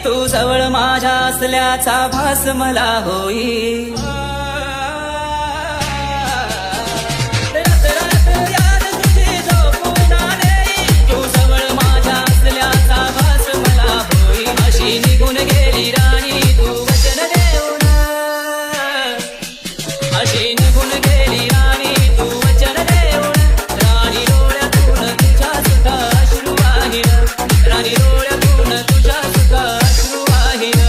तू जवळ माझ्या असल्याचा भास मला होई. निघून गेली राणी तू वचन देऊन, अशी निघून गेली राणी तू वचन देऊन. राणी डोळ्यातून तुझ्या सुद्धा अश्रू वाहिन, राणी डोळ्यातून तुझ्या सुद्धा अश्रू वाहिन.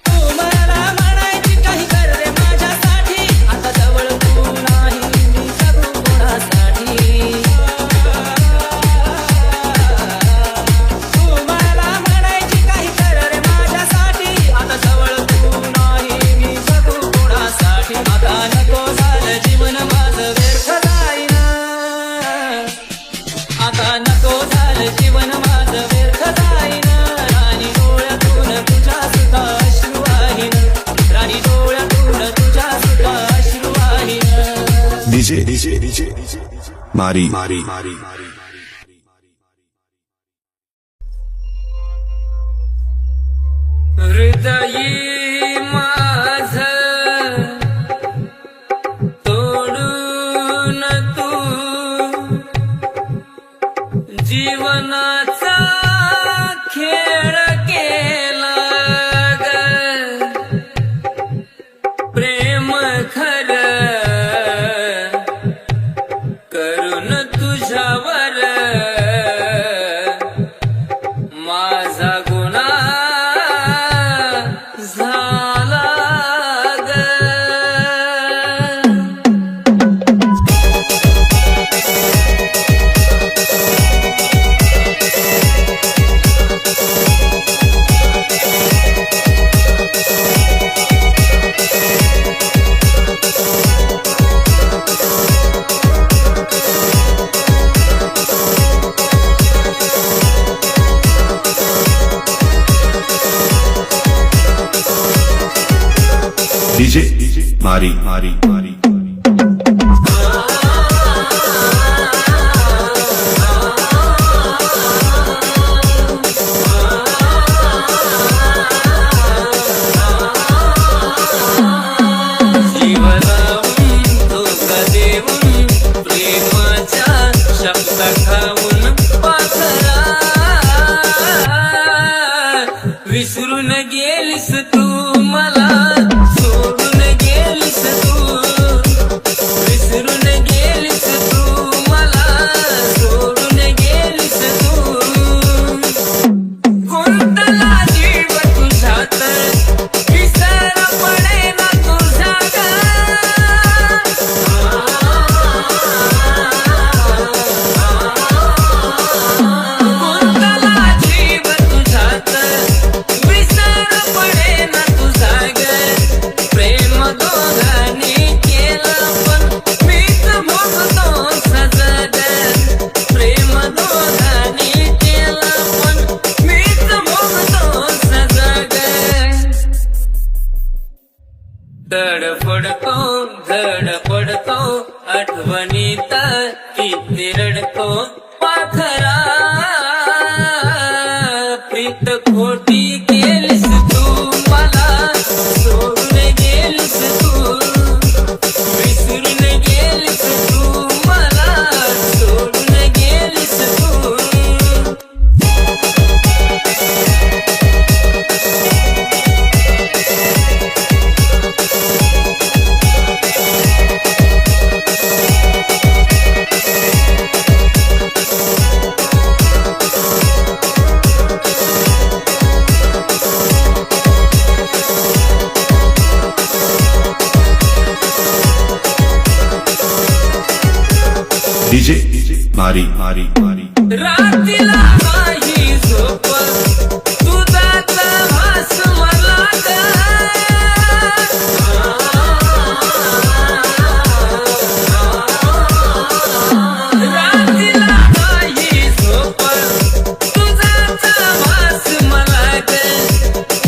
तू मला म्हणायची काही कर रे माझ्यासाठी, आता जवळ तू नाही मी जगू कोणासाठी. आता नको झालं जीवन माझं व्यर्थ जाईन, आता नको झालं जीवन माझं व्यर्थ जाईन. राणी डोळ्यातून तुझ्या सुद्धा अश्रू वाहिन, राणी डोळ्यातून तुझ्या सुद्धा अश्रू वाहिन. डीजे डीजे डीजे मारी मारी मारी हृदयी माझं जीवनाचा खेळ केला ग, प्रेम खरं करून तुझ्यावर माझा गुन्हा झाला ग. डीजे मारी मारी मारी विसरून गेलीस तू मला, सोडून गेलीस तू, विसरून गेलीस तू मला, सोडून गेलीस तू. कोणतला जीव तुझ्यात विसर पडे ना तुझ्या ग. कोणतला जीव तुझ्यात विसर पडे ना तुझा ग. प्रेम दोघांनी केलं पण मीच भोगतो सजा ग. प्रेम दोघांनी केलं पण मीच भोगतो सजा ग. तडफडतो धडपडतो आठवणीत किती रडतो पाखरा. प्रीत खोटी केलीस तू मला, सोडून गेलीस तू, विसरून गेलीस तू मला, सोडून गेलीस तू. डीजे मारी मारी मारी रात्रीला नाही झोप तुझाच भास मला ग. रात्रीला नाही झोप तुझाच भास मला ग.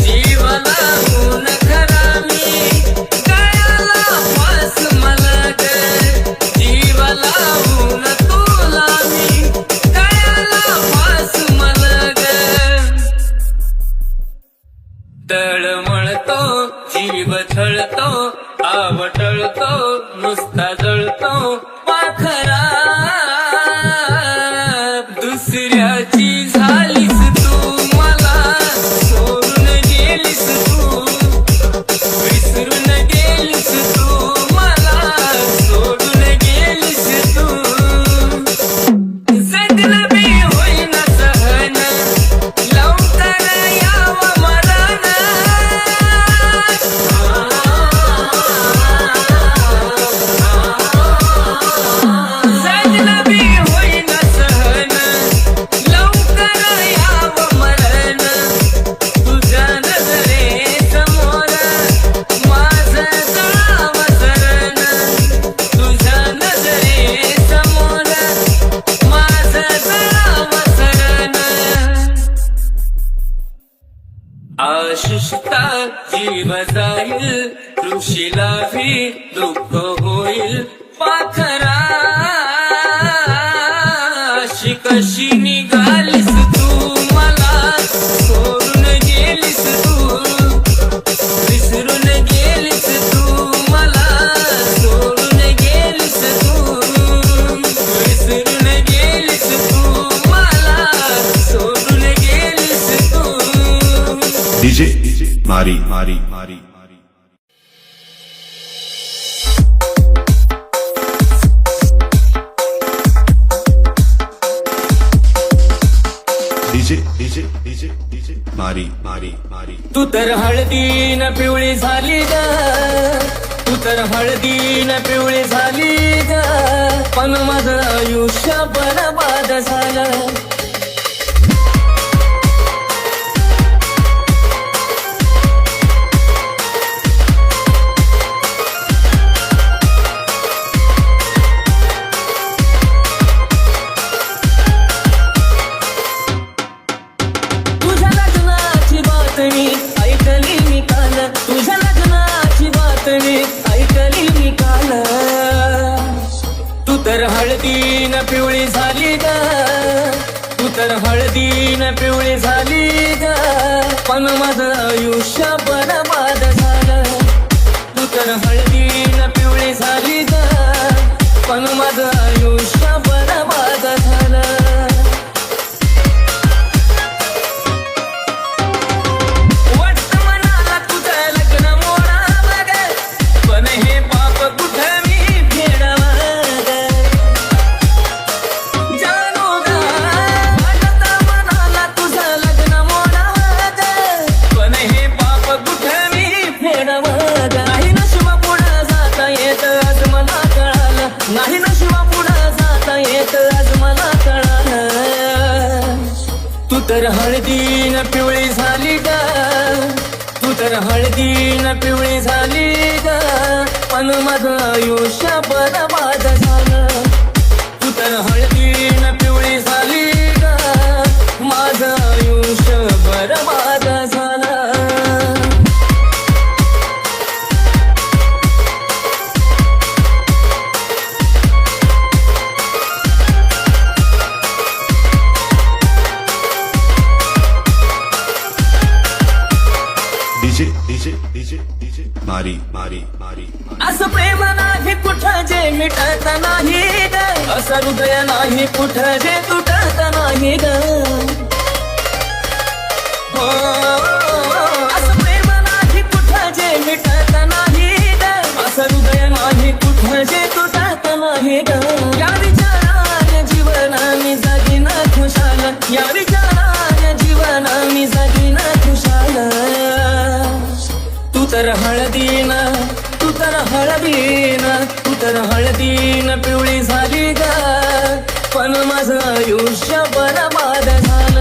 जीवाला ऊन खरा मी गळ्याला फास मला ग. जीवाला ऊन तुला मी गळ्याला कशाची झालीस तू मला सोडून गेलीस तू विसरून गेलीस तू मला सोडून गेलीस तू जगलं बी होईना सहन लवकर यावं मरण जगलं बी होईना सहन लवकर यावं मरण तुझ्या नजरेसमोर माझं जावं शरण तुझ्या नजरेसमोर माझं जावं शरण आशिषता जीव जाईल ऋषीला भी दुःख होईल पाखरा अशी कशी निघालीस तू मला सोडून गेलीस तू विसरून गेलीस तू मला सोडून गेलीस तू विसरून गेलीस तू मला सोडून गेलीस तू DJ Mari Mari Mari DJ Mari Mari Mari तू तर हळदीन पिवळी झाली ग तू तर हळदीन पिवळी झाली ग पण माझं आयुष्य बरबाद झालं तुझ्या लग्नाची बातमी ऐकली मी काल तुझ्या लग्नाची बातमी ऐकली मी काल तू तर हळदीन पिवळी झाली ग तू तर हळदीन पिवळी झाली ग पण माझं आयुष्य बरबाद झालं तू तर हळदीन पिवळी झाली ग पण माझं आयुष्य बरबाद झालं वाटतं मनाला तुझं लग्न मोडावं ग पण हे पाप कुठं मी फेडावं ग जानू ग वाटतं मनाला तुझं लग्न मोडावं ग पण हे पाप कुठं मी फेडावं ग नाही नशिबा पुढं जाता येत आज मला कळालं नाही नशिबा पुढं जाता येत आज मला कळालं तू तर हळदीन पिवळी झाली ग तू तर हळदीन पिवळी झाली ग पण माझं आयुष्य बरबाद झालं तू तर हळदीन पिवळी झाली ग माझं आयुष्य बरबाद झालं DJ Mari Mari Mari असं प्रेम नाही कुठं जे मिटत नाही ग असं हृदय नाही कुठं जे तुटत नाही ग हो, असं प्रेम नाही कुठं जे मिटत नाही ग असं हृदय नाही कुठं जे तुटत नाही ग या विचाराने जीवन मी जगीन खुशाल या विचाराने जीवन मी जगीन खुशाल तू तर हळदीन तू तर हळदीन तू तर हळदीन पिवळी झाली ग पण माझं आयुष्य बरबाद झालं